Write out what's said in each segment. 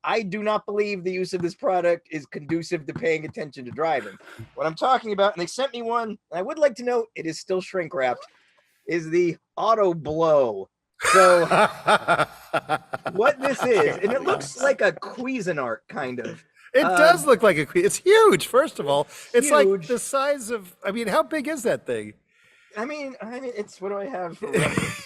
I do not believe the use of this product is conducive to paying attention to driving. What I'm talking about, and they sent me one, and I would like to note it is still shrink wrapped, is the Auto Blow. So what this is, and it looks like a Cuisinart kind of. It does look like it's huge. First of all, it's huge. Like the size of, I mean, how big is that thing? I mean, it's, what do I have?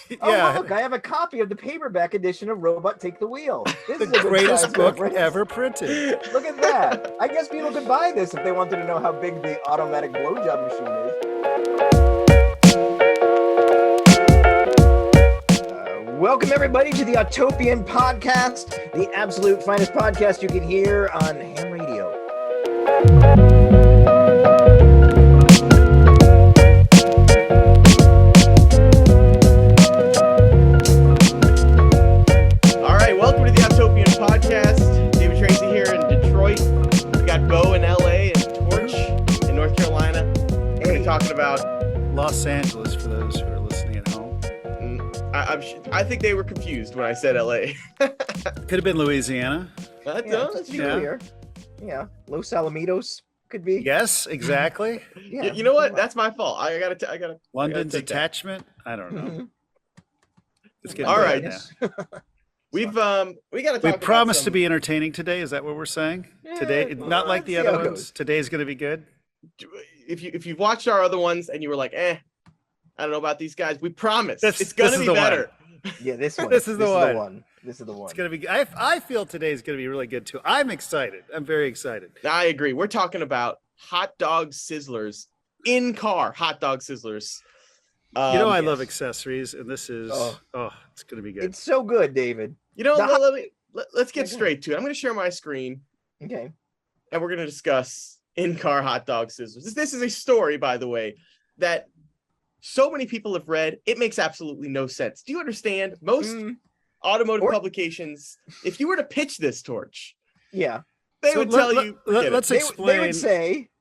Yeah. Look, I have a copy of the paperback edition of Robot Take the Wheel. This is The a good greatest size book reference. ever printed. Look at that. I guess people could buy this if they wanted to know how big the automatic blowjob machine is. Welcome, everybody, to the Autopian Podcast, the absolute finest podcast you can hear on ham radio. All right, welcome to the Autopian Podcast. David Tracy here in Detroit. We got Bo in LA and Torch in North Carolina. We're going to be talking about Los Angeles for those who are listening at home. I think they were confused when I said LA. Could have been Louisiana. That's true. Yeah, Los Alamitos could be. Yes, exactly. Yeah. You know what? That's my fault. I gotta. London's take that. attachment. I don't know. Mm-hmm. It's getting All bad right. now. We got to talk. We promised to be entertaining today. Is that what we're saying? Today, not like the other ones. Today's going to be good. If you've watched our other ones and you were like, I don't know about these guys, we promise it's going to be the better. Yeah, this one. This is the one. This is the one. It's going to be. I feel today's going to be really good too. I'm excited. I'm very excited. I agree. We're talking about hot dog sizzlers, in car hot dog sizzlers. I love accessories, and this is it's going to be good. It's so good, David. Let's get straight to it. I'm going to share my screen. Okay. And we're going to discuss in-car hot dog sizzlers. This is a story, by the way, that so many people have read. It makes absolutely no sense. Do you understand? Most automotive publications, if you were to pitch this, Torch, they would tell you. Let's explain.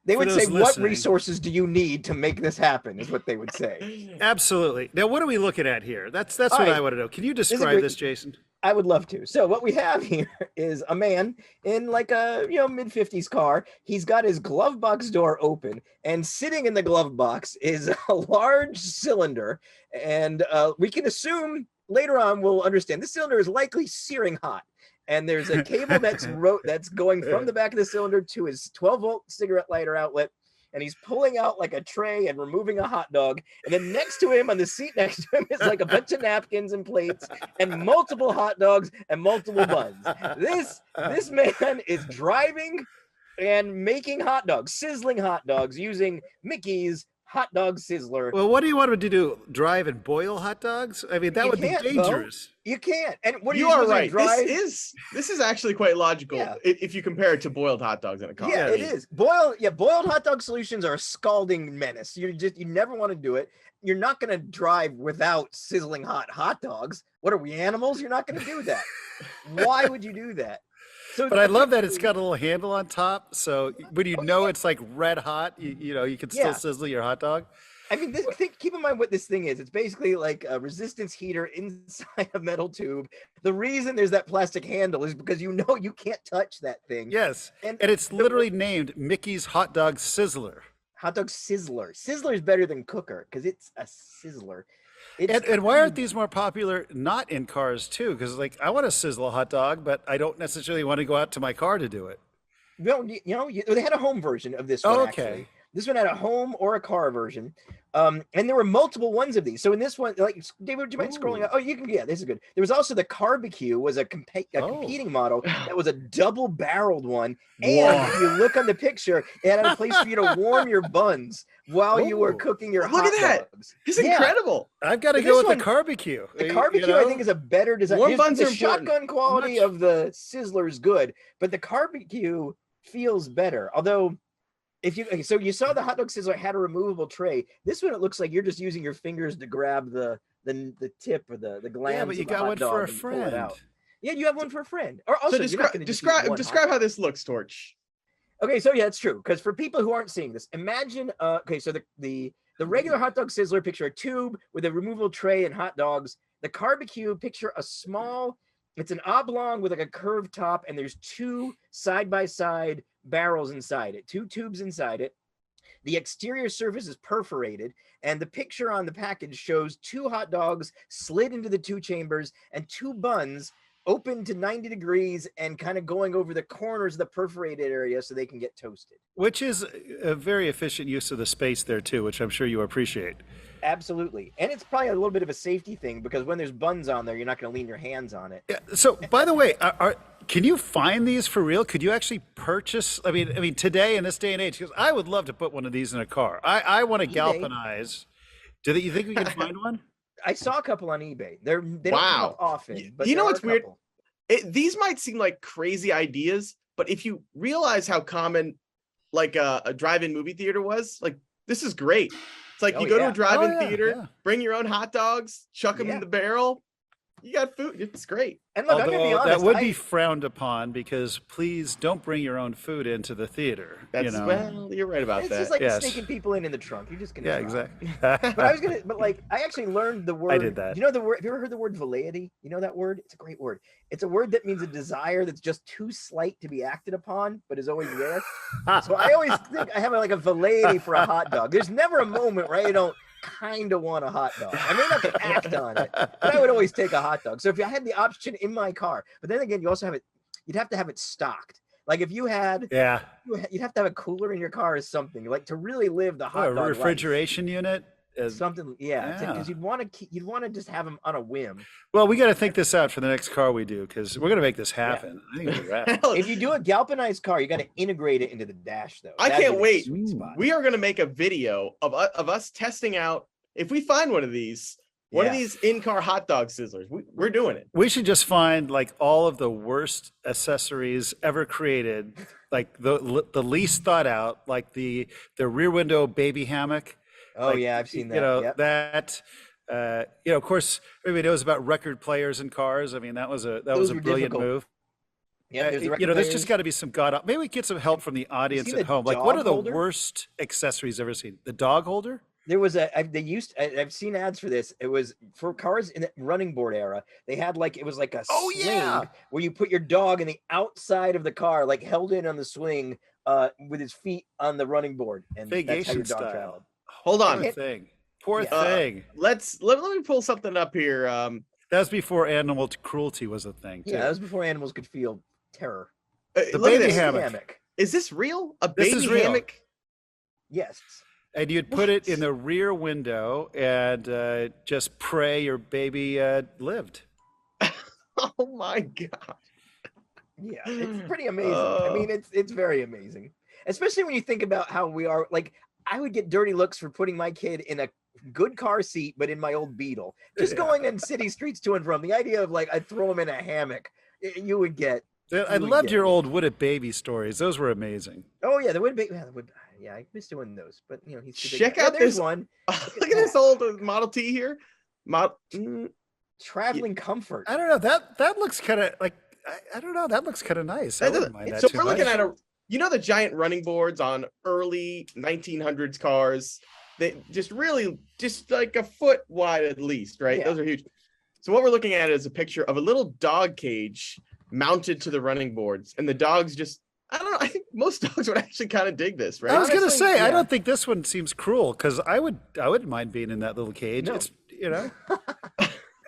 They would say, what listening. resources do you need to make this happen, is what they would say. Absolutely. Now, what are we looking at here? That's what I want to know. Can you describe this, Jason? I would love to. So what we have here is a man in like a mid-50s car. He's got his glove box door open, and sitting in the glove box is a large cylinder. And we can assume later on we'll understand this cylinder is likely searing hot. And there's a cable that's going from the back of the cylinder to his 12-volt cigarette lighter outlet. And he's pulling out like a tray and removing a hot dog. And then next to him, on the seat next to him, is like a bunch of napkins and plates and multiple hot dogs and multiple buns. This man is driving and making hot dogs, sizzling hot dogs, using Mickey's hot dog sizzler. Well, what do you want him to do? Drive and boil hot dogs? I mean, that would be dangerous. You can't. And what you are right. This is actually quite logical if you compare it to boiled hot dogs in a car. Yeah, it is. Boiled hot dog solutions are a scalding menace. You never want to do it. You're not going to drive without sizzling hot dogs. What are we, animals? You're not going to do that. Why would you do that? So, but I love that it's got a little handle on top, so when it's like red hot, you can still sizzle your hot dog. I mean, keep in mind what this thing is. It's basically like a resistance heater inside a metal tube. The reason there's that plastic handle is because you can't touch that thing. Yes, and it's literally named Mickey's Hot Dog Sizzler. Hot Dog Sizzler. Sizzler is better than Cooker because it's a sizzler. And why aren't these more popular not in cars too? Because I want to sizzle a hot dog, but I don't necessarily want to go out to my car to do it. No, they had a home version of this one. Okay. Actually. This one had a home or a car version. And there were multiple ones of these. So in this one, like, David, would you mind scrolling up? Oh, you can. Yeah, this is good. There was also the Carbecue, was a competing model that was a double-barreled one. And if you look on the picture, it had a place for you to warm your buns while you were cooking your hot dogs. Look at that. It's incredible. I've got to go with the Carbecue. The Carbecue, I think, is a better design. Warm buns the shotgun quality of the Sizzler is good, but the Carbecue feels better. Although, you saw the hot dog sizzler had a removable tray. This one, it looks like you're just using your fingers to grab the tip or the glands. Yeah, but you got one for a friend. Yeah, you have one for a friend. Or also, describe how this looks, Torch. Okay, so it's true, because for people who aren't seeing this, imagine so the regular hot dog sizzler, picture a tube with a removable tray and hot dogs. The Carbecue, picture a small It's an oblong with like a curved top, and there's two side-by-side barrels inside it, two tubes inside it. The exterior surface is perforated, and the picture on the package shows two hot dogs slid into the two chambers and two buns open to 90 degrees and kind of going over the corners of the perforated area so they can get toasted. Which is a very efficient use of the space there too, which I'm sure you appreciate. Absolutely. And it's probably a little bit of a safety thing because when there's buns on there, you're not going to lean your hands on it. Yeah. So, by the way, can you find these for real? Could you actually purchase? I mean, today in this day and age, because I would love to put one of these in a car. I want to galvanize. You think we can find one? I saw a couple on eBay. They don't come up often. But you know what's weird? Couple. These might seem like crazy ideas, but if you realize how common like a drive-in movie theater was, like this is great. It's like you go to a drive-in theater, bring your own hot dogs, chuck them in the barrel. You got food. It's great. And look, I'm gonna be honest, that would be frowned upon because please don't bring your own food into the theater. Well, you're right about that. It's just like sneaking people in the trunk. You're just gonna exactly. But I actually learned the word. I did that. You know the word? Have you ever heard the word velleity? You know that word? It's a great word. It's a word that means a desire that's just too slight to be acted upon, but is always there. So I always think I have like a velleity for a hot dog. There's never a moment where I don't kind of want a hot dog. I may not act on it, but I would always take a hot dog. So if I had the option in my car, but then again, you also have it, you'd have to have it stocked. Like if you had, you'd have to have a cooler in your car or something, like to really live the hot dog refrigeration life. Unit. Something, because you'd want to just have them on a whim. Well, we got to think this out for the next car we do because we're going to make this happen. I think it'll be if you do a galvanized car, you got to integrate it into the dash, though. I can't wait. We are going to make a video of us testing out if we find one of these. One of these in-car hot dog sizzlers. We're doing it. We should just find like all of the worst accessories ever created, like the least thought out, like the rear window baby hammock. Oh, I've seen that. That. Of course, everybody knows about record players in cars. I mean, that was a brilliant move. Yeah, there's just got to be some maybe we get some help from the audience at home. Like, what are the worst accessories ever seen? The dog holder? There was I've seen ads for this. It was for cars in the running board era. They had it was like a swing where you put your dog in the outside of the car, like held in on the swing, with his feet on the running board, and that's how your dog traveled. Hold on. Poor thing. Let me pull something up here. That was before animal cruelty was a thing, too. Yeah, that was before animals could feel terror. The baby hammock. Is this real? A baby hammock? Yes. And you'd put it in the rear window and just pray your baby lived. Oh my God. Yeah, it's pretty amazing. I mean, it's very amazing. Especially when you think about how we are, like, I would get dirty looks for putting my kid in a good car seat, but in my old Beetle. Just going in city streets to and from. The idea of I'd throw him in a hammock, you would get. I loved your old Would It Baby stories. Those were amazing. Oh yeah, the Would It Baby. Yeah, I miss doing those. But he's check out this one. Look at this old Model T here. Traveling comfort. I don't know. That looks kind of like. I don't know. That looks kind of nice. I wouldn't mind that so too we're much. looking at the giant running boards on early 1900s cars. They just like a foot wide at least, right? Yeah. Those are huge. So what we're looking at is a picture of a little dog cage mounted to the running boards, and the dogs just. I don't know. I think most dogs would actually kind of dig this, right? I was going to say, I don't think this one seems cruel because I wouldn't mind being in that little cage. No. It's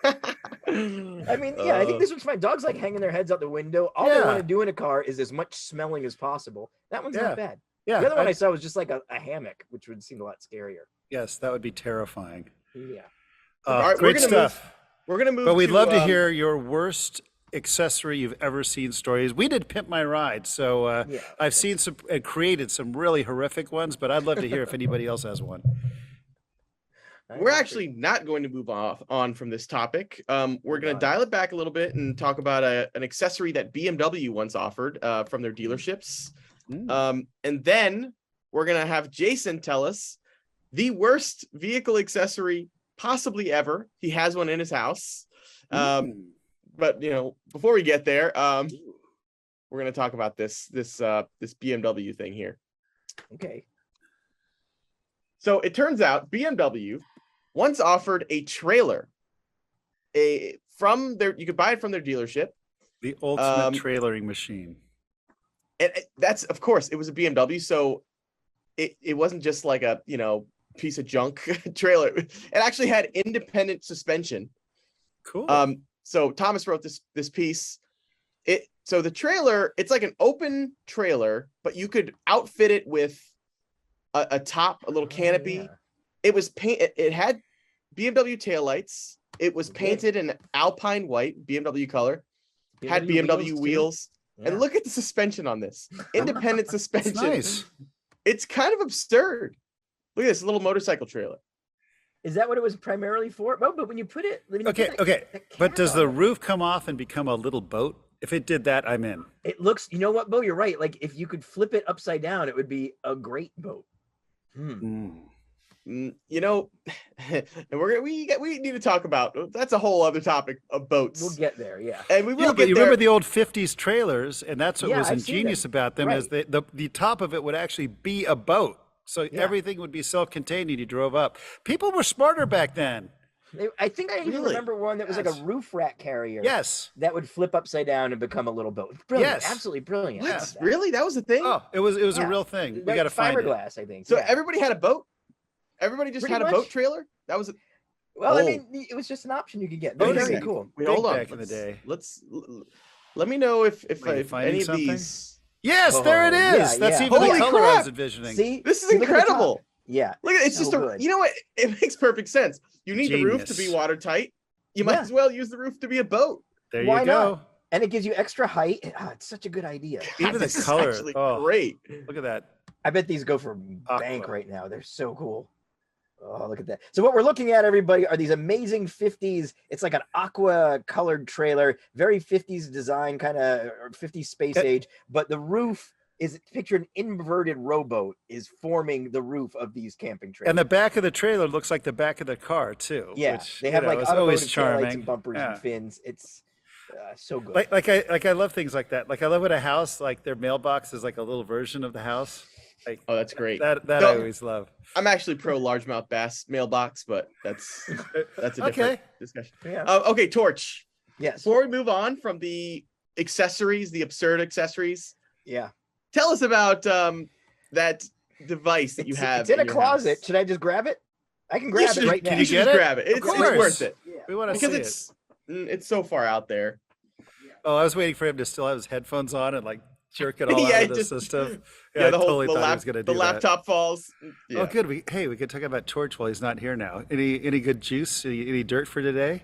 I mean, I think this one's fine. Dogs like hanging their heads out the window. All they want to do in a car is as much smelling as possible. That one's not bad. Yeah. The other one I saw was just like a hammock, which would seem a lot scarier. Yes, that would be terrifying. Yeah. All right, great stuff. We're gonna move. But we'd love to hear your worst accessory you've ever seen stories. We did Pimp My Ride, so I've seen some and created some really horrific ones, but I'd love to hear if anybody else has one. We're actually not going to move on from this topic. We're going to dial it back a little bit and talk about an accessory that BMW once offered from their dealerships. And then we're going to have Jason tell us the worst vehicle accessory possibly ever. He has one in his house. But before we get there, we're going to talk about this BMW thing here. Okay. So it turns out BMW once offered a trailer you could buy it from their dealership, The ultimate trailering machine. And that's, of course, it was a BMW, so it wasn't just like a piece of junk trailer. It actually had independent suspension. Cool. So Thomas wrote this piece. So the trailer, it's like an open trailer, but you could outfit it with a top, a little canopy. Yeah. It was it had BMW taillights. It was painted in Alpine white, BMW color. Had BMW wheels. Yeah. And look at the suspension on this. Independent suspension. Nice. It's kind of absurd. Look at this little motorcycle trailer. Is that what it was primarily for? No, but when you put it... Okay. But does the roof come off and become a little boat? If it did that, I'm in. It looks... You know what, Bo? You're right. Like, if you could flip it upside down, it would be a great boat. And we need to talk about... That's a whole other topic of boats. We'll get there, yeah. And we will but you remember the old 50s trailers, and that's what was ingenious about them, is the top of it would actually be a boat. So everything would be self-contained and you drove up. People were smarter back then. I think I even remember one that was like a roof rack carrier. Yes. That would flip upside down and become a little boat. Brilliant. Yes. Absolutely brilliant. What? Really? That was a thing? Oh, it was a real thing. We got to find it. Fiberglass, I think. So everybody had a boat? Everybody just had a boat trailer? That was Well, I mean, it was just an option you could get. Very cool. Wait, hold on. Back in the day. Let me know if any of these... Yes, there it is. That's even the color I was envisioning. See, this is incredible. Yeah, look at it. It's so just good. You know what? It makes perfect sense. You need the roof to be watertight. You might as well use the roof to be a boat. There you go. And it gives you extra height. It's such a good idea. Even the color, actually great. Look at that. I bet these go for bank right now. They're so cool. Oh, look at that. So what we're looking at, everybody, are these amazing 50s. It's like an aqua colored trailer, very 50s design, kind of, or 50s space age. But the roof is, picture an inverted rowboat is forming the roof of these camping trailers. And the back of the trailer looks like the back of the car too. Yeah, which, they have like always automotive charming and bumpers and fins. It's so good. Like I love things like that. Like I love when a house, like their mailbox is like a little version of the house. Like, oh, that's great. That I always love. I'm actually pro largemouth bass mailbox, but that's a different discussion. Yeah. Okay, Torch. Yes. Before we move on from the accessories, the absurd accessories. Yeah. Tell us about that device that you have. It's in a closet. House. Should I just grab it? I can grab it right now. Can you just grab it? It's worth it. Yeah. We want to see it. It's so far out there. Oh, I was waiting for him to still have his headphones on and like jerk it all out of the system. Yeah, I totally thought he was going to do the laptop falls. Yeah. Oh, good. We could talk about Torch while he's not here now. Any good juice? Any dirt for today?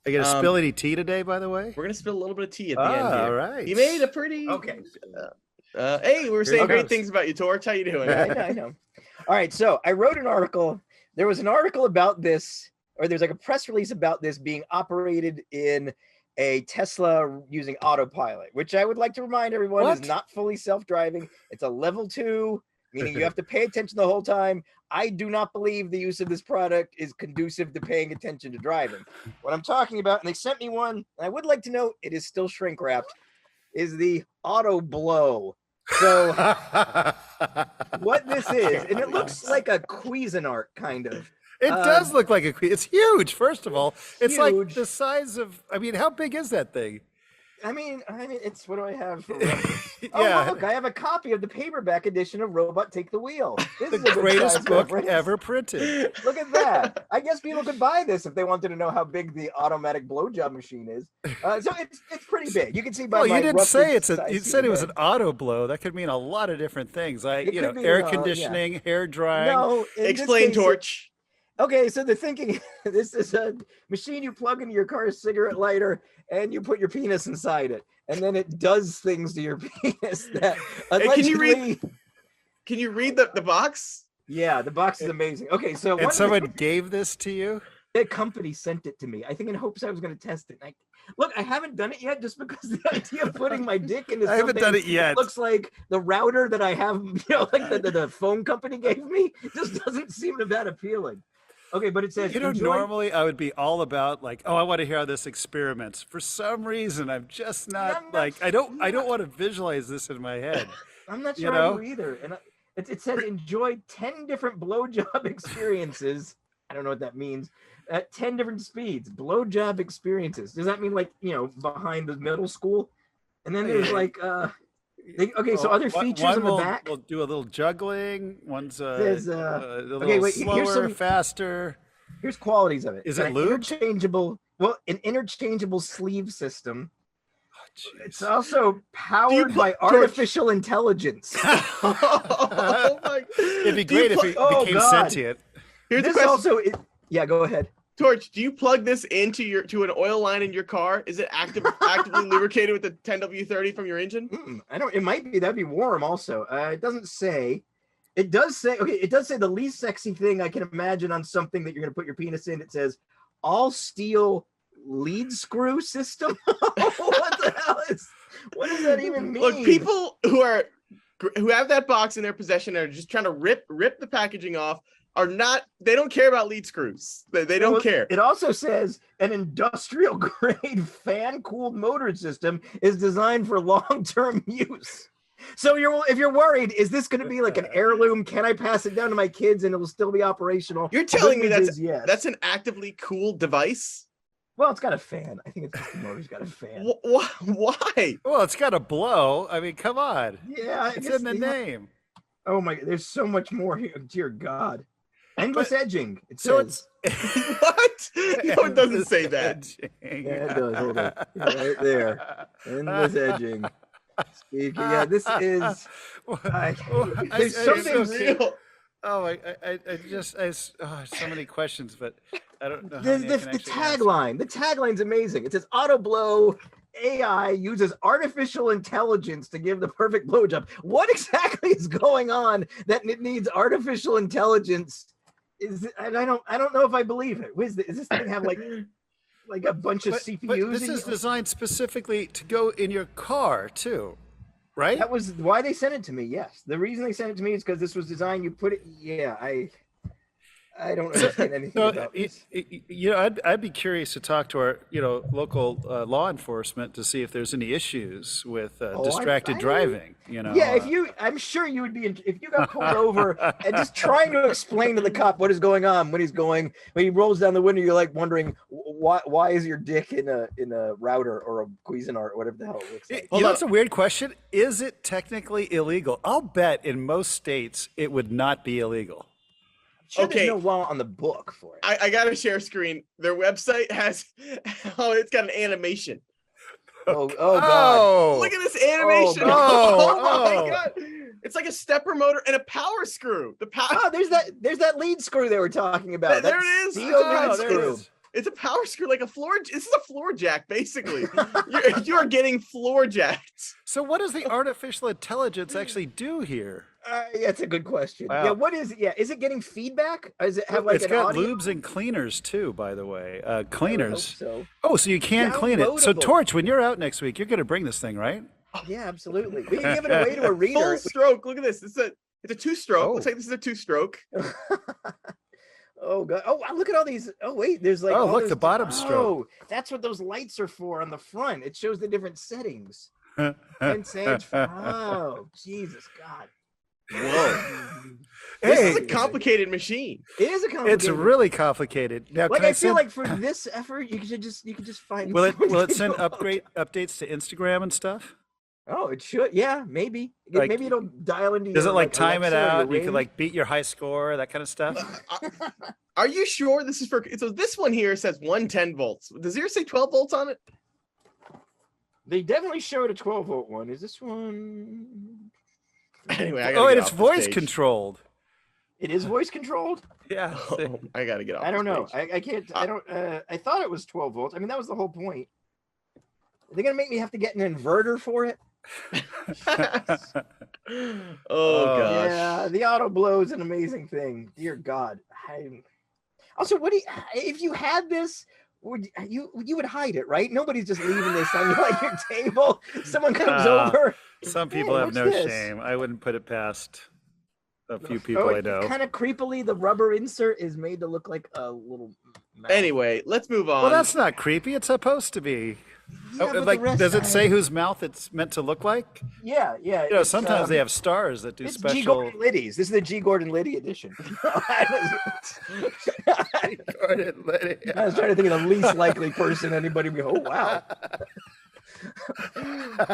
Are you going to spill any tea today, by the way? We're going to spill a little bit of tea at the end here. All right. You made a pretty... Okay. Hey, we're saying great things about you, Torch. How you doing? I know. All right, so I wrote an article. There was an article about this, or there's like a press release about this being operated in a Tesla using autopilot, which I would like to remind everyone is not fully self-driving. It's a level 2, meaning you have to pay attention the whole time. I do not believe the use of this product is conducive to paying attention to driving. What I'm talking about, and they sent me one, and I would like to note it is still shrink wrapped, is the Auto Blow. So what this is, and it looks like a Cuisinart kind of. It does look like it's huge. First of all, it's huge. like the size of, I mean, how big is that thing? I mean, it's, what do I have? For yeah. Look, I have a copy of the paperback edition of Robot Take the Wheel. This the is a greatest book ever printed. Look at that. I guess people could buy this if they wanted to know how big the automatic blowjob machine is. So it's pretty big. You can see by my you didn't say you said it was an an auto blow. That could mean a lot of different things, like air conditioning, hair drying. No, explain, Torch. Okay, so the thinking, this is a machine you plug into your car's cigarette lighter and you put your penis inside it, and then it does things to your penis that allegedly... Can you read the box? Yeah, the box is amazing. Okay, so... And someone gave this to you? The company sent it to me, I think in hopes I was going to test it. Look, I haven't done it yet just because the idea of putting my dick into something... I haven't done it yet. Looks like the router that I have, like the phone company gave me, just doesn't seem that appealing. Okay, but it says... normally I would be all about like, oh, I want to hear how this experiments. For some reason, I'm just not I don't want to visualize this in my head. I'm not sure I do either. And it says enjoy 10 different blowjob experiences. I don't know what that means. at 10 different speeds. Blowjob experiences. Does that mean like, behind the middle school? And then there's like, so other features in the back. We'll do a little juggling. One's a little slower, faster. Here's qualities of it. Is it lube? An interchangeable sleeve system. It's also powered by artificial intelligence. Oh my! It'd be great if it became sentient. Here's the question. Go ahead. Torch, do you plug this into an oil line in your car? Is it actively lubricated with the 10W30 from your engine? It might be. That'd be warm. Also, it doesn't say. It does say. Okay, it does say the least sexy thing I can imagine on something that you're going to put your penis in. It says all steel lead screw system. What the hell what does that even mean? Look, people who have that box in their possession and are just trying to rip the packaging off they don't care about lead screws. They don't care. It also says an industrial grade fan cooled motor system is designed for long-term use. So if you're worried, is this going to be like an heirloom? Can I pass it down to my kids and it'll still be operational? You're telling me that's an actively cooled device? Well, it's got a fan. I think it's just the motor's got a fan. Why? Well, it's got a blow. I mean, come on. Yeah, it's in the name. Oh my! There's so much more here. Dear God. Endless edging. What? No, it doesn't say that. Yeah, it does. Hold on. Right there. Endless edging. Speaking. Yeah, this is. There's something real. Oh, so many questions, but I don't know. The tagline. The tagline's amazing. It says Auto Blow AI uses artificial intelligence to give the perfect blowjob. What exactly is going on that it needs artificial intelligence? I don't know if I believe it. Does this thing have like a bunch of CPUs? But this is designed specifically to go in your car too, right? That was why they sent it to me. Yes, the reason they sent it to me is because this was designed. You put it. Yeah, I don't understand anything about this. I'd be curious to talk to our, local law enforcement to see if there's any issues with distracted driving. Yeah, I'm sure you would be if you got pulled over and just trying to explain to the cop what is going on when he rolls down the window. You're like wondering why is your dick in a router or a Cuisinart or whatever the hell it looks like. That's a weird question. Is it technically illegal? I'll bet in most states it would not be illegal. There's no law on the book for it. I got to share screen. Their website has, it's got an animation. Oh God! Look at this animation! Oh my God! It's like a stepper motor and a power screw. There's that lead screw they were talking about. There it is. Lead screw. It's a power screw, like a floor. This is a floor jack, basically. you are getting floor jacked. So, what does the artificial intelligence actually do here? That's a good question. Wow. Yeah, what is it? Yeah, is it getting feedback? Does it have It's got lubes and cleaners too, by the way. Cleaners. So. Oh, so you can clean it. So, Torch, when you're out next week, you're going to bring this thing, right? Yeah, absolutely. We can give it away to a reader. Full stroke. Look at this. It's a two-stroke. Looks like this is a two-stroke. Oh God! Oh, look at all these. Oh wait, there's like. Oh, look, the bottom stroke. Oh, that's what those lights are for on the front. It shows the different settings. Oh, Jesus God! Whoa! This is a complicated machine. It is a complicated. It's really complicated. Now, I feel like for this effort, you could just find. Will it send updates to Instagram and stuff? Oh, it should. Yeah, maybe. Maybe it'll dial into. Does it time it out? You can beat your high score, that kind of stuff. Are you sure this is for? So this one here says 110 volts. Does yours say 12 volts on it? They definitely showed a 12-volt one. Is this one? Anyway, and it's voice controlled. It is voice controlled. Yeah, I gotta get off. I don't know. I can't. I don't. I thought it was 12 volts. I mean, that was the whole point. Are they gonna make me have to get an inverter for it? Oh gosh. Yeah, the auto blow is an amazing thing. Dear God. Also, if you had this, you would hide it, right? Nobody's just leaving this on your table. Someone comes over. Some people have no shame. I wouldn't put it past a few people I know. Kind of creepily, the rubber insert is made to look like a little mouth. Anyway, let's move on. Well, that's not creepy. It's supposed to be. Yeah, does it say whose mouth it's meant to look like? Yeah. Sometimes they have stars that do special. G. Gordon Liddy's. This is the G. Gordon Liddy edition. Recorded, I was trying to think of the least likely person anybody would be. Oh wow.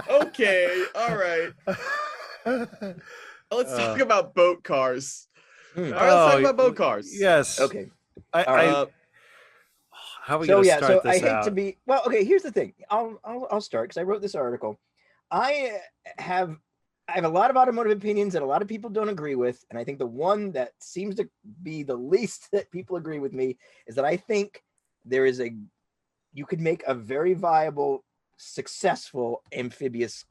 Okay, all right. Let's talk about boat cars. All right, let's talk about boat cars. Yes. Okay. How are we So going to yeah, start so I this hate out? to be okay. Here's the thing. I'll start because I wrote this article. I have a lot of automotive opinions that a lot of people don't agree with, and I think the one that seems to be the least that people agree with me is that I think you could make a very viable, successful amphibious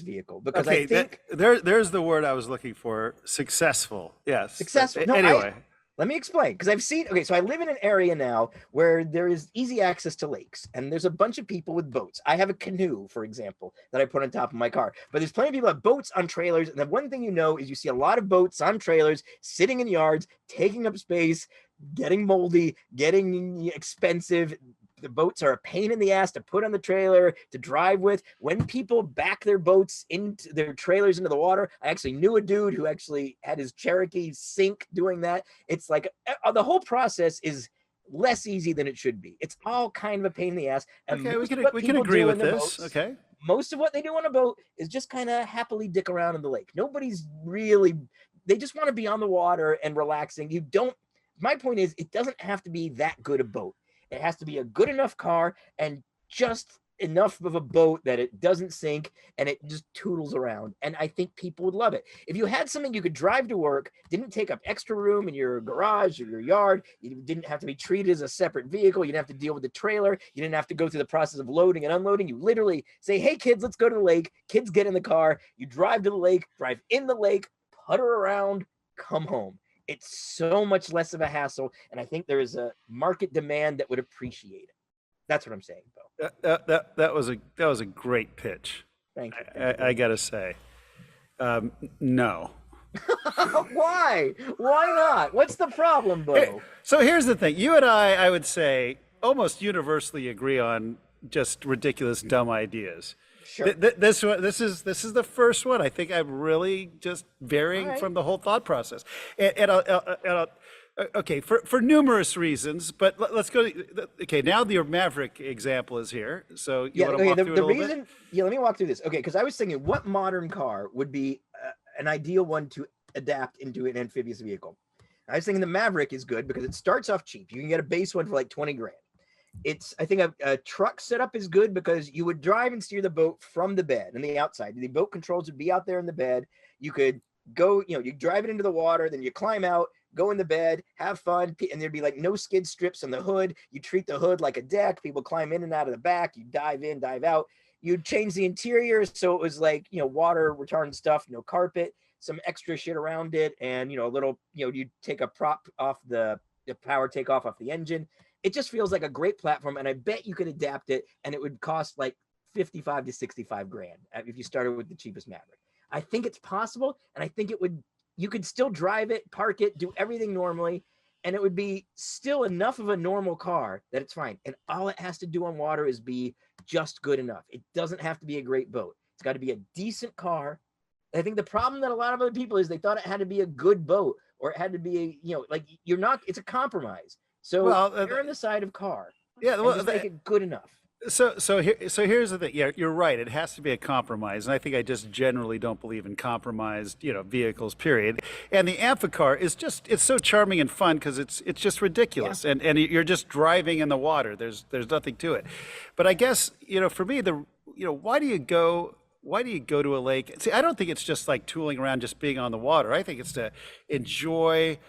vehicle, because I think there's the word I was looking for. Successful. Yes. successful. No, anyway. Let me explain, because I've seen, okay, so I live in an area now where there is easy access to lakes, and there's a bunch of people with boats. I have a canoe, for example, that I put on top of my car, but there's plenty of people that have boats on trailers, and the one thing you know is you see a lot of boats on trailers sitting in yards, taking up space, getting moldy, getting expensive. The boats are a pain in the ass to put on the trailer, to drive with. When people back their boats into their trailers into the water, I actually knew a dude who actually had his Cherokee sink doing that. It's like the whole process is less easy than it should be. It's all kind of a pain in the ass. And Okay, we can agree with this. Okay. Most of what they do on a boat is just kind of happily dick around in the lake. Nobody's really, they just want to be on the water and relaxing. My point is, it doesn't have to be that good a boat. It has to be a good enough car and just enough of a boat that it doesn't sink and it just toodles around. And I think people would love it. If you had something you could drive to work, didn't take up extra room in your garage or your yard, you didn't have to be treated as a separate vehicle, you didn't have to deal with the trailer, you didn't have to go through the process of loading and unloading. You literally say, hey kids, let's go to the lake. Kids get in the car, you drive to the lake, drive in the lake, putter around, come home. It's so much less of a hassle, and I think there is a market demand that would appreciate it. That's what I'm saying, Bo. That was a great pitch. Thank you. I gotta say, no. Why? Why not? What's the problem, Bo? So here's the thing: you and I would say, almost universally agree on just ridiculous, dumb ideas. Sure. This is the first one. I think I'm really just varying from the whole thought process, and I'll okay, for numerous reasons. But let's go. Okay, now your Maverick example is here. So you want to walk through it a little bit? Yeah, let me walk through this. Okay, because I was thinking, what modern car would be an ideal one to adapt into an amphibious vehicle? I was thinking the Maverick is good because it starts off cheap. You can get a base one for like 20 grand. I think a truck setup is good because you would drive and steer the boat from the bed and the outside. The boat controls would be out there in the bed. You could go, you drive it into the water, then you climb out, go in the bed, have fun, and there'd be like no skid strips on the hood. You treat the hood like a deck. People climb in and out of the back. You dive in, dive out. You'd change the interior so it was like, water retardant stuff, no carpet, some extra shit around it, and a little, you'd take a prop off the power takeoff off the engine. It just feels like a great platform, and I bet you could adapt it, and it would cost like 55 to 65 grand if you started with the cheapest Maverick. I think it's possible, and I think you could still drive it, park it, do everything normally, and it would be still enough of a normal car that it's fine. And all it has to do on water is be just good enough. It doesn't have to be a great boat. It's got to be a decent car. I think the problem that a lot of other people is they thought it had to be a good boat, or it had to be it's a compromise. So you're on the side of car. Yeah, well, just make it good enough. So here's the thing. Yeah, you're right. It has to be a compromise, and I think I just generally don't believe in compromised, vehicles. Period. And the Amphicar is it's so charming and fun because it's just ridiculous, and you're just driving in the water. There's nothing to it. But I guess for me why do you go to a lake? See, I don't think it's just like tooling around, just being on the water. I think it's to enjoy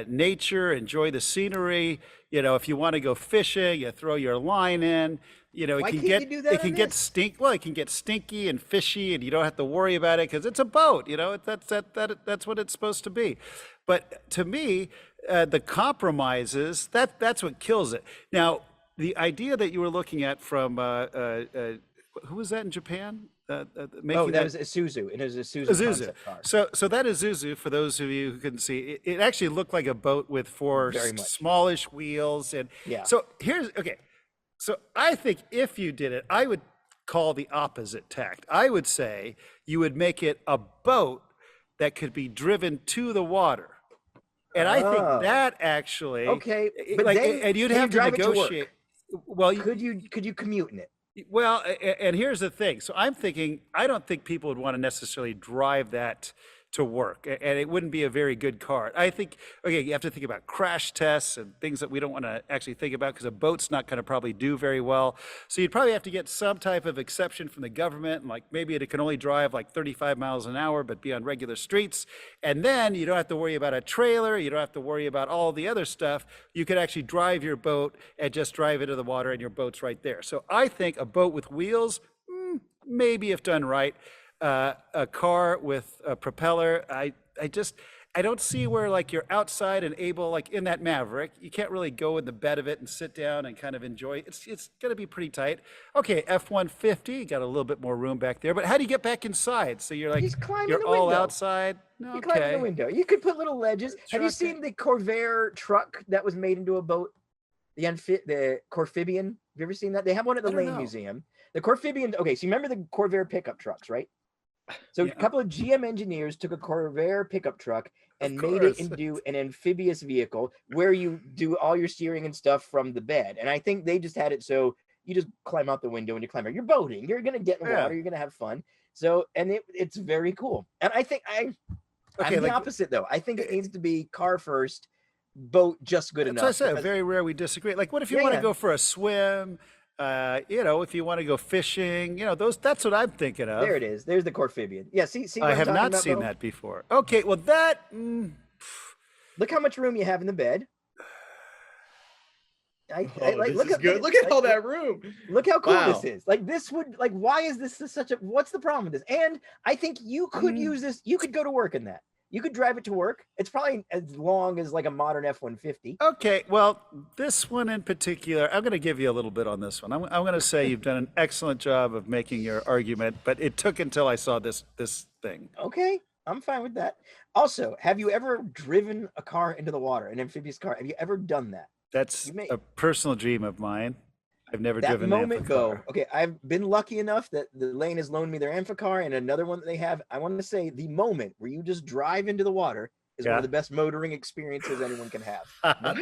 nature, enjoy the scenery. If you want to go fishing, you throw your line in. Why can't you do that? It can get stinky and fishy, and you don't have to worry about it because it's a boat. That's what it's supposed to be. But to me, the compromises that's what kills it. Now, the idea that you were looking at from who was that in Japan? That was Isuzu. It was a Isuzu concept car. So that Isuzu, for those of you who couldn't see, it actually looked like a boat with four smallish wheels. And so So I think if you did it, I would call the opposite tact. I would say you would make it a boat that could be driven to the water. And I think that actually, okay, but like, then and you'd can you have to drive it to work? negotiate. Well, Could you commute in it? well, and here's the thing. So I'm thinking, I don't think people would want to necessarily drive that to work, and it wouldn't be a very good car. I think, okay, you have to think about crash tests and things that we don't want to actually think about because a boat's not going to probably do very well. So you'd probably have to get some type of exception from the government, and like maybe it can only drive like 35 miles an hour, but be on regular streets. And then you don't have to worry about a trailer. You don't have to worry about all the other stuff. You could actually drive your boat and just drive into the water, and your boat's right there. So I think a boat with wheels, maybe if done right. A car with a propeller, I don't see where like you're outside and able, like in that Maverick, you can't really go in the bed of it and sit down and kind of enjoy it. It's going to be pretty tight. Okay, F-150, got a little bit more room back there, but how do you get back inside? So you're like, you're all window. Outside? No, you climb in the window. You could put little ledges. Have you seen the Corvair truck that was made into a boat? The Amphibian. Have you ever seen that? They have one at the Lane Museum. The Amphibian. Okay, so you remember the Corvair pickup trucks, right? So a couple of GM engineers took a Corvair pickup truck and made it into an amphibious vehicle where you do all your steering and stuff from the bed. And I think they just had it so you just climb out the window and you climb out. You're boating. You're going to get in the water. You're going to have fun. So, and it's very cool. And I think I'm the opposite, though. I think it needs to be car first, boat just good enough. That's what I said. Very rare we disagree. Like, what if you want to go for a swim? If you want to go fishing, that's what I'm thinking of. There it is. There's the Amphibious. Yeah, see I have not seen that before. Okay, well that look how much room you have in the bed. Look at all that room. Look how cool this is. Like this would why is this such a what's the problem with this? And I think you could use this, you could go to work in that. You could drive it to work. It's probably as long as like a modern F-150. Okay, well, this one in particular, I'm going to give you a little bit on this one. I'm going to say you've done an excellent job of making your argument, but it took until I saw this thing. Okay, I'm fine with that. Also, have you ever driven a car into the water, an amphibious car? Have you ever done that? That's a personal dream of mine. I've never driven an Amphicar. Okay, I've been lucky enough that the Lane has loaned me their Amphicar, and another one that they have. I want to say the moment where you just drive into the water is one of the best motoring experiences anyone can have.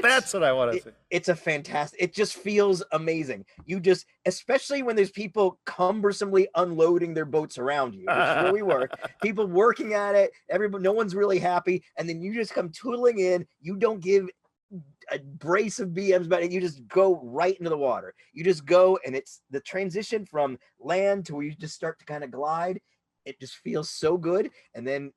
That's what I want to say. It's a fantastic. It just feels amazing. You just, especially when there's people cumbersomely unloading their boats around you, which is where we were. People working at it. Everybody, no one's really happy, and then you just come tootling in. You don't give a brace of BMs, but you just go right into the water. You just go, and it's the transition from land to where you just start to kind of glide. It just feels so good, and then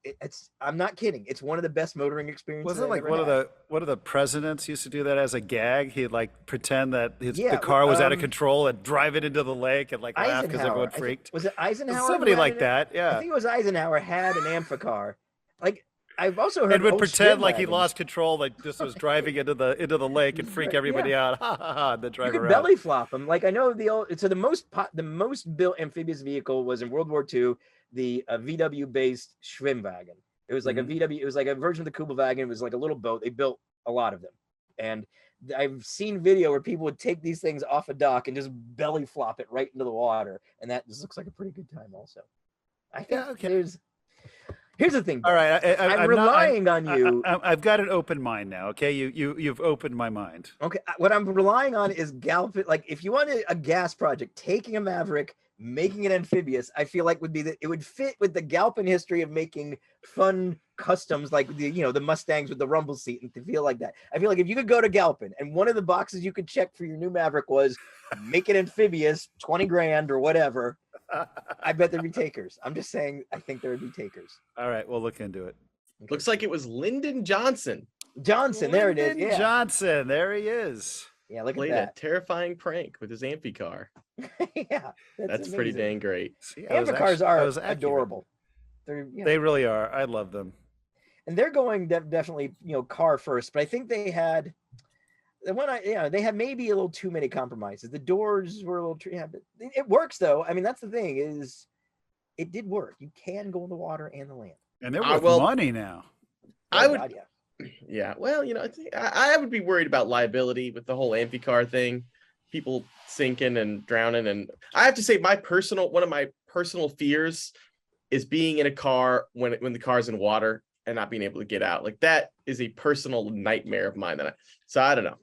I'm not kidding. It's one of the best motoring experiences. Wasn't it like one of the presidents used to do that as a gag? He'd like pretend that the car was out of control and drive it into the lake and like laugh because everyone freaked. Was it Eisenhower? Somebody like that, yeah. I think it was Eisenhower had an Amphicar. Like I've also heard and would pretend like he lost control, like just was driving into the lake and freak everybody out. Ha ha ha! The driver. You could belly flop him. Like I know the most built amphibious vehicle was in World War II, the VW based Schwimmwagen. It was like a VW. It was like a version of the Kubelwagen. It was like a little boat. They built a lot of them, and I've seen video where people would take these things off a dock and just belly flop it right into the water, and that just looks like a pretty good time. Also, I think Here's the thing. All right, I'm relying on you. I've got an open mind now. Okay, you've opened my mind. Okay, what I'm relying on is galloping. Like, if you wanted a gas project, taking a Maverick, making it amphibious, I feel like it would fit with the Galpin history of making fun customs, like the Mustangs with the rumble seat, and to feel like that. I feel like if you could go to Galpin and one of the boxes you could check for your new Maverick was make it amphibious, 20 grand or whatever. I bet there'd be takers. I'm just saying, I think there would be takers. All right, we'll look into it. Looks like it was Lyndon Johnson. There it is. Yeah. Johnson, there he is. Yeah, look Played at that. a terrifying prank with his Amphicar. Yeah, that's pretty dang great. Amphicar are adorable. They really are. I love them. And they're going definitely car first, but I think they had. They had maybe a little too many compromises. The doors were a little, but it works though. I mean, that's the thing is, it did work. You can go in the water and the land, and they're worth money now. Well, I would be worried about liability with the whole Amphicar thing, people sinking and drowning. And I have to say, one of my personal fears is being in a car when the car's in water and not being able to get out. Like that is a personal nightmare of mine. So I don't know.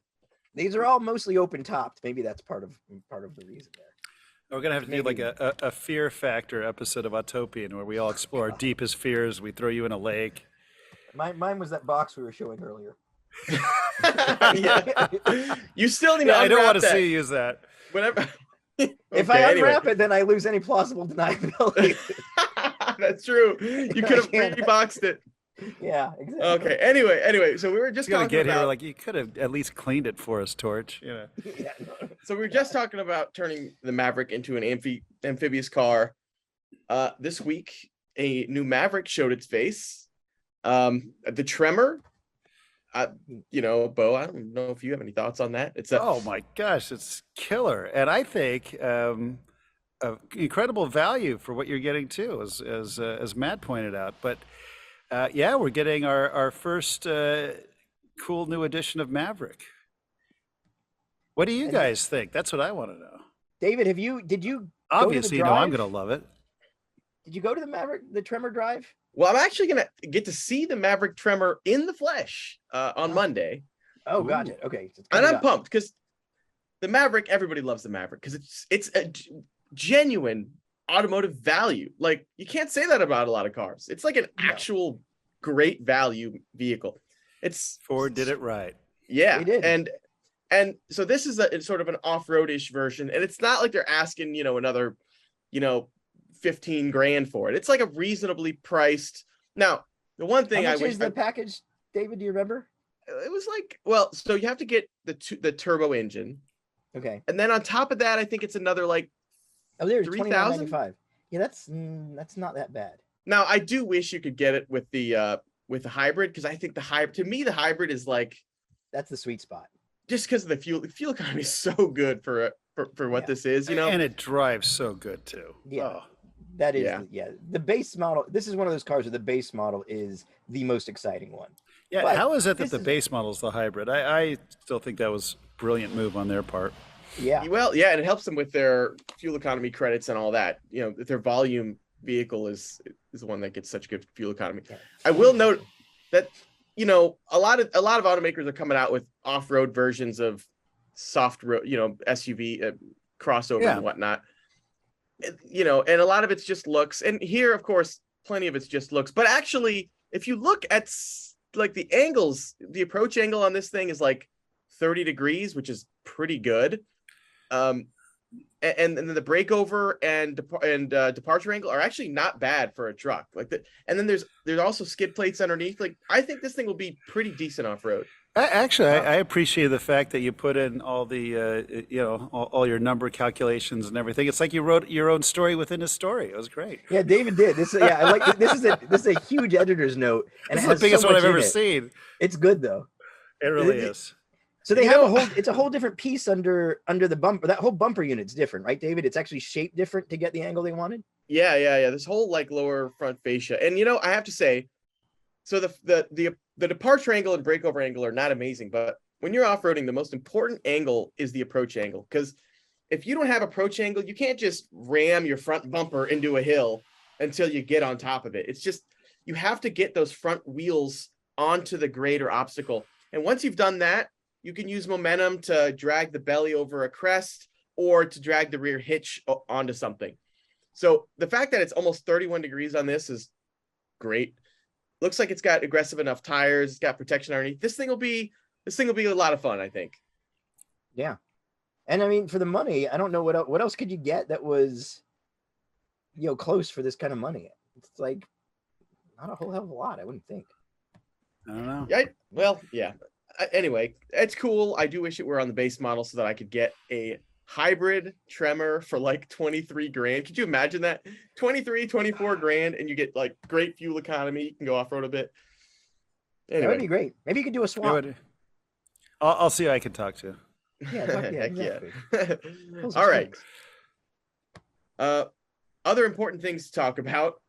These are all mostly open topped. Maybe that's part of the reason there. We're gonna have to do like a fear factor episode of Autopian where we all explore our deepest fears. We throw you in a lake. Mine was that box we were showing earlier. Yeah. You still need to I don't want to that. see you use that. Whatever. If I unwrap it, then I lose any plausible deniability. That's true. You could have reboxed it. Yeah, exactly. Okay. Anyway, so we were just gonna talking get about, here like you could have at least cleaned it for us, Torch. You know. Yeah, no. So we were just talking about turning the Maverick into an amphibious car. This week, a new Maverick showed its face. The Tremor. Bo, I don't know if you have any thoughts on that. Oh my gosh, it's killer, and I think incredible value for what you're getting too, as Matt pointed out. But yeah, we're getting our first cool new edition of Maverick. What do you guys think? That's what I want to know. David, did you obviously you know I'm gonna love it. Did you go to the Tremor drive? Well, I'm actually gonna get to see the Maverick Tremor in the flesh on Monday. Oh, gotcha. Okay, and I'm pumped because the Maverick, everybody loves the Maverick because it's a genuine automotive value. Like you can't say that about a lot of cars. It's like an actual great value vehicle. Ford did it right. Yeah, they did. And so this is it's sort of an off-roadish version, and it's not like they're asking another 15 grand for it. It's like a reasonably priced. Now, the one thing How much is the package, David? Do you remember? It was like, so you have to get the turbo engine. Okay. And then on top of that, I think it's another like there's $3,000. Yeah, that's not that bad. Now, I do wish you could get it with the hybrid because I think the hybrid is like that's the sweet spot. Just because of the fuel economy is so good for what this is, and it drives so good too. Yeah. Oh. That is, the base model. This is one of those cars where the base model is the most exciting one. Yeah, but how is it that the base model is the hybrid? I still think that was a brilliant move on their part. Yeah. Well, yeah, and it helps them with their fuel economy credits and all that. Their volume vehicle is the one that gets such good fuel economy. Yeah. I will note that a lot of automakers are coming out with off-road versions of soft road, SUV crossover and whatnot. And a lot of it's just looks. And here, of course, plenty of it's just looks. But actually, if you look at like the angles, the approach angle on this thing is like 30 degrees, which is pretty good. And then the breakover and departure angle are actually not bad for a truck. And then there's also skid plates underneath. Like I think this thing will be pretty decent off road. Actually, I appreciate the fact that you put in all the all your number calculations and everything. It's like you wrote your own story within a story. It was great. Yeah, David did. I like this is a huge editor's note, and this is the biggest one I've ever seen. It's good though. It really is. So they have it's a whole different piece under the bumper. That whole bumper unit's different, right, David? It's actually shaped different to get the angle they wanted. Yeah. This whole like lower front fascia, and I have to say, so the departure angle and breakover angle are not amazing, but when you're off-roading, the most important angle is the approach angle, because if you don't have approach angle, you can't just ram your front bumper into a hill until you get on top of it. It's just you have to get those front wheels onto the grade or obstacle, and once you've done that, you can use momentum to drag the belly over a crest or to drag the rear hitch onto something. So the fact that it's almost 31 degrees on this is great. Looks like it's got aggressive enough tires. It's got protection underneath. This thing will be a lot of fun, I think. Yeah. And I mean, for the money, I don't know what else could you get that was, close for this kind of money. It's like not a whole hell of a lot, I wouldn't think. I don't know. Yeah. Well, yeah. Anyway, it's cool. I do wish it were on the base model so that I could get a hybrid Tremor for like 23 grand. Could you imagine that? 23, 24 grand, and you get like great fuel economy. You can go off-road a bit. Anyway. That would be great. Maybe you could do a swap. I'll see who I can talk to. Yeah, exactly. All right. Other important things to talk about.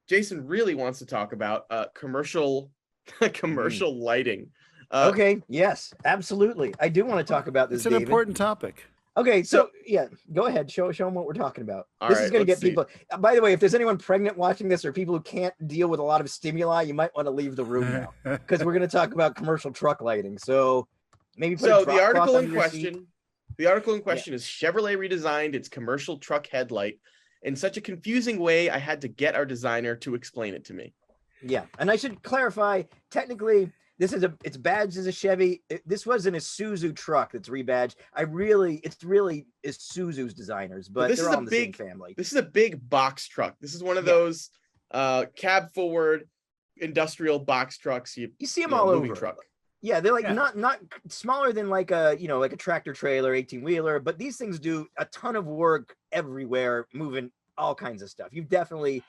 Jason really wants to talk about commercial lighting. Okay. Yes, absolutely. I do want to talk about this. It's an important topic. Okay, so yeah, go ahead. Show them what we're talking about. All This right, is going to let's get people. By the way, if there's anyone pregnant watching this or people who can't deal with a lot of stimuli, you might want to leave the room now because we're going to talk about commercial truck lighting. So maybe put a the article in question. The article in question is Chevrolet redesigned its commercial truck headlight in such a confusing way. I had to get our designer to explain it to me. Yeah, and I should clarify. Technically, it's badged as a Chevy. This wasn't a Isuzu truck that's rebadged. It's really Isuzu's designers, but this they're is all in the same family. This is a big box truck. This is one of those cab forward industrial box trucks. You see them all over. Truck. Yeah, they're like not smaller than like a tractor trailer, 18-wheeler, but these things do a ton of work everywhere, moving all kinds of stuff. You've definitely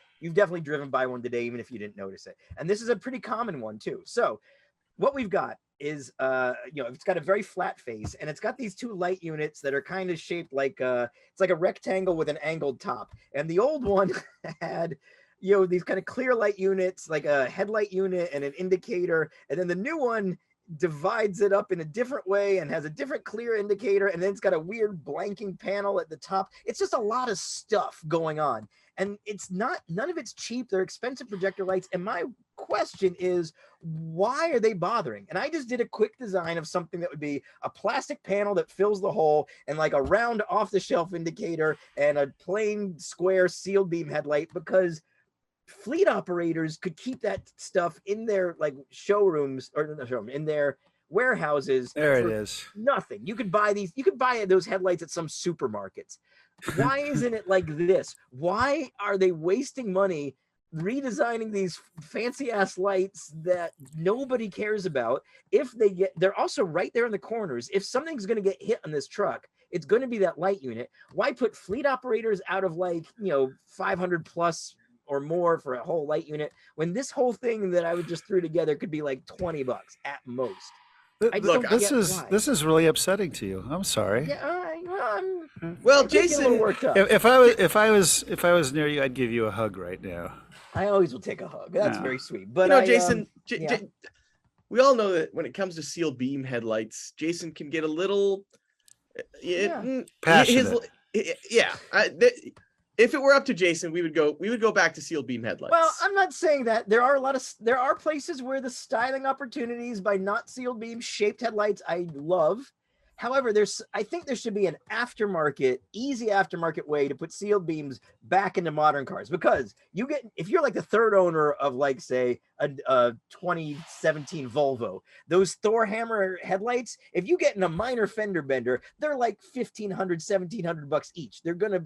driven by one today, even if you didn't notice it. And this is a pretty common one too. So what we've got is it's got a very flat face, and it's got these two light units that are kind of shaped like it's like a rectangle with an angled top. And the old one had these kind of clear light units, like a headlight unit and an indicator, and then the new one divides it up in a different way and has a different clear indicator, and then it's got a weird blanking panel at the top. It's just a lot of stuff going on, and none of it's cheap. They're expensive projector lights, and my question is, why are they bothering? And I just did a quick design of something that would be a plastic panel that fills the hole, and like a round off-the-shelf indicator, and a plain square sealed beam headlight, because fleet operators could keep that stuff in their like showrooms or in their warehouses. There it is. Nothing. You could buy those headlights at some supermarkets. Why isn't it like this? Why are they wasting money redesigning these fancy ass lights that nobody cares about? They're also right there in the corners. If something's going to get hit on this truck, it's going to be that light unit. Why put fleet operators out of like, 500 plus or more for a whole light unit when this whole thing that I just threw together could be like $20 at most? This is really upsetting to you. I'm sorry. Yeah, well, Jason, if I was near you, I'd give you a hug right now. I always will take a hug. That's very sweet. But Jason, we all know that when it comes to sealed beam headlights, Jason can get a little passionate. If it were up to Jason, we would go back to sealed beam headlights. Well, I'm not saying that. There are places where the styling opportunities by not sealed beam shaped headlights I love. However, I think there should be an easy aftermarket way to put sealed beams back into modern cars, because if you're like the third owner of like, say, a 2017 Volvo, those Thor hammer headlights, if you get in a minor fender bender, they're like $1,500-$1,700 each. They're gonna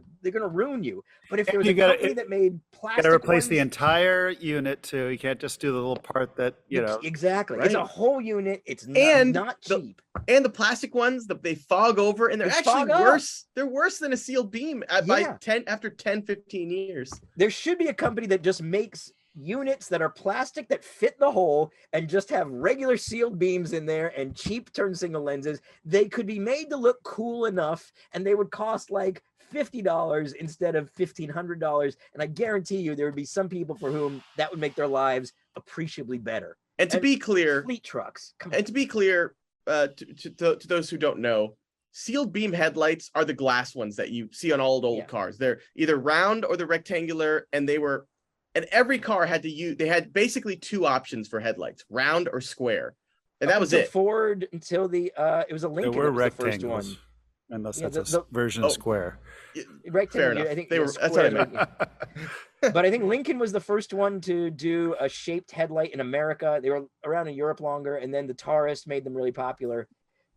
ruin you. But if there was a company that made plastic, you got to replace the entire unit too. You can't just do the little part that exactly. Right. It's a whole unit. It's not cheap. And the plastic ones, they fog over, and they're actually worse. They're worse than a sealed beam after 10, 15 years. There should be a company that just makes units that are plastic that fit the hole and just have regular sealed beams in there and cheap turn signal lenses. They could be made to look cool enough, and they would cost like $50 instead of $1,500. And I guarantee you there would be some people for whom that would make their lives appreciably better. And to be clear, fleet trucks. To be clear, to those who don't know, sealed beam headlights are the glass ones that you see on old cars. They're either round or the rectangular, and every car they had basically two options for headlights: round or square, and that was it. Ford until it was a Lincoln. They were rectangles. The first one. Unless that's a version of square. Rectangle. I think that's what I meant. But I think Lincoln was the first one to do a shaped headlight in America. They were around in Europe longer, and then the Taurus made them really popular.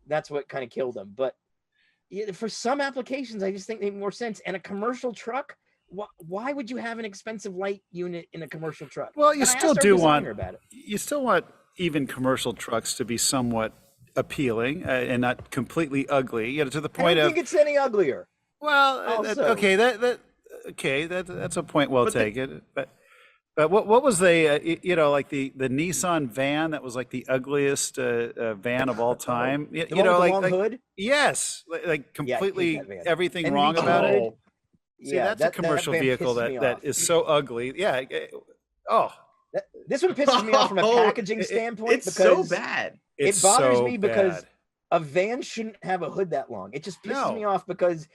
That's what kind of killed them. But for some applications, I just think they make more sense. And a commercial truck, why would you have an expensive light unit in a commercial truck? Well, you still want even commercial trucks to be somewhat appealing and not completely ugly. To the point I don't think it's any uglier. Well, that's a point well taken. But what was like the Nissan van that was like the ugliest van of all time? The one with the long hood? Yes, like completely everything wrong about it. See, that's a commercial vehicle that is so ugly. Yeah. This one pisses me off from a packaging standpoint. It's so bad. It bothers me because a van shouldn't have a hood that long. It just pisses No. me off because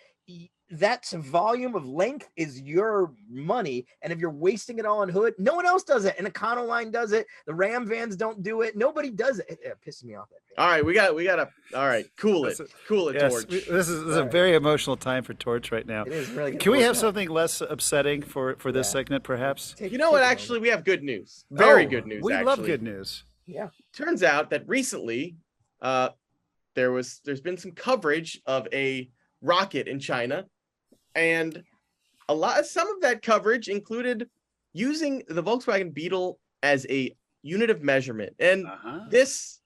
that's volume of length is your money, and if you're wasting it all on hood, no one else does it. And Econoline does it. The Ram vans don't do it. Nobody does it. It pisses me off. All right, we got to. All right, cool it, Yes, Torch. this is a very emotional time for Torch right now. It is really. Can we have something less upsetting for this segment, perhaps? You know what? Actually, we have good news. Very good news. We actually. love good news. Yeah. Turns out that recently, there's been some coverage of a rocket in China, and some of that coverage included using the Volkswagen Beetle as a unit of measurement, and this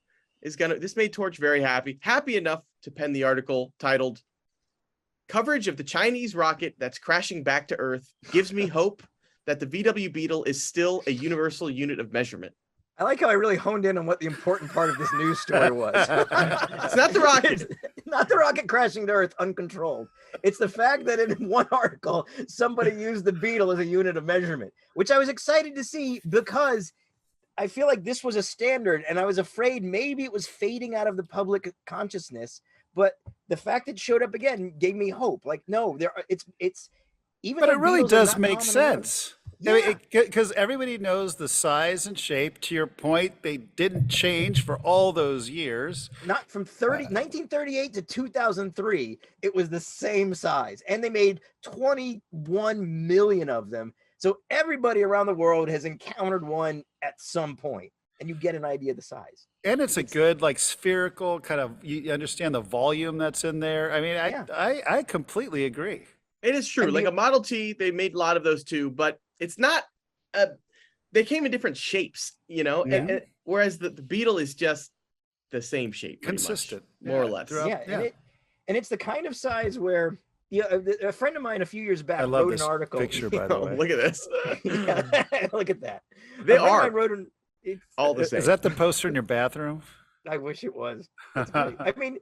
made Torch very happy enough to pen the article titled "Coverage of the Chinese Rocket That's Crashing Back to Earth Gives Me Hope That the VW Beetle is Still a Universal Unit of Measurement." I like how I really honed in on what the important part of this news story was. It's not the rocket. It's not the rocket crashing to Earth uncontrolled. It's the fact that in one article, somebody used the Beetle as a unit of measurement, which I was excited to see because I feel like this was a standard, and I was afraid maybe it was fading out of the public consciousness. But the fact it showed up again gave me hope. Like, no, it's even. But it really Beetles are does not make common sense. Yeah. Because everybody knows the size and shape. To your point, they didn't change for all those years. Not from 1938 to 2003, it was the same size. And they made 21 million of them. So everybody around the world has encountered one at some point, and you get an idea of the size. And it's a good, like, spherical kind of, you understand the volume that's in there. I mean, I completely agree. It is true. Like a Model T, they made a lot of those too, but it's not, they came in different shapes, and whereas the Beetle is just the same shape. Consistent. More or less. And it's the kind of size where, a friend of mine a few years back wrote an article. Picture, by the way. Look at this. Look at that. They are all the same. Is that the poster in your bathroom? I wish it was. I mean,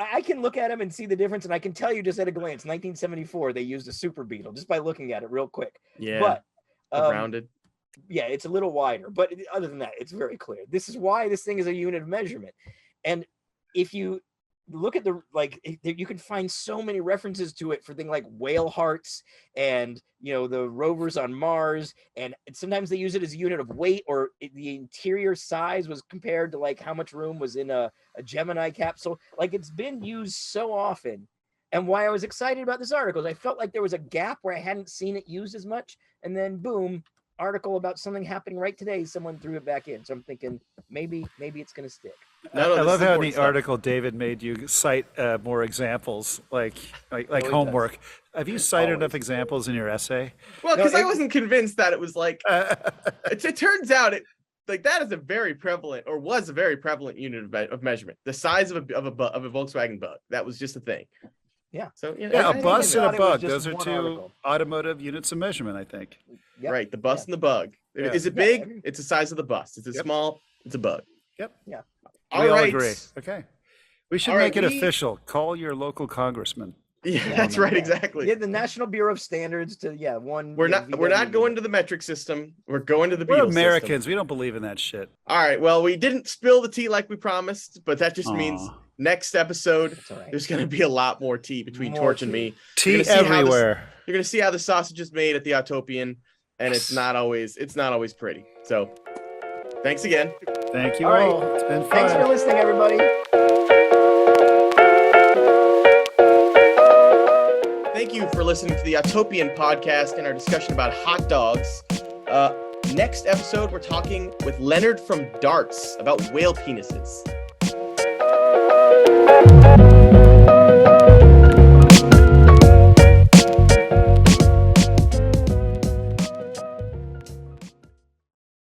I can look at them and see the difference, and I can tell you just at a glance. 1974, they used a Super Beetle just by looking at it real quick. Yeah, but rounded. Yeah, it's a little wider, but other than that, it's very clear. This is why this thing is a unit of measurement. And if you look at you can find so many references to it for things like whale hearts and the rovers on Mars, and sometimes they use it as a unit of weight, or the interior size was compared to like how much room was in a Gemini capsule. Like, it's been used so often. And why I was excited about this article is I felt like there was a gap where I hadn't seen it used as much, and then boom, article about something happening right today, someone threw it back in. So I'm thinking maybe it's going to stick. I love how in the article David made you cite more examples, like homework. Have you cited enough examples in your essay? Well, because I wasn't convinced that it was like. It turns out that is a very prevalent, or was a very prevalent unit of measurement. The size of a Volkswagen Bug. That was just a thing. Yeah. So a bus and a bug. Those are two article. Automotive units of measurement, I think. Yep. Right. The bus and the bug. Yeah. Is it big? It's the size of the bus. Is it small? It's a bug. Yep. Yeah. We all agree. Okay. We should make it official. Call your local congressman. Yeah, that's right. Exactly. Yeah, the National Bureau of Standards to one. We're not going to the metric system. We're going to the We're Beetle Americans. system. We don't believe in that shit. All right. Well, we didn't spill the tea like we promised, but that just means next episode there's going to be a lot more tea between Torch and me. Tea everywhere. You're going to see how the sausage is made at the Autopian, and it's not always pretty. So, thanks again. Thank you all. All. It's been fun. Thanks for listening, everybody. Thank you for listening to the Autopian Podcast and our discussion about hot dogs. Next episode, we're talking with Leonard from Darts about whale penises.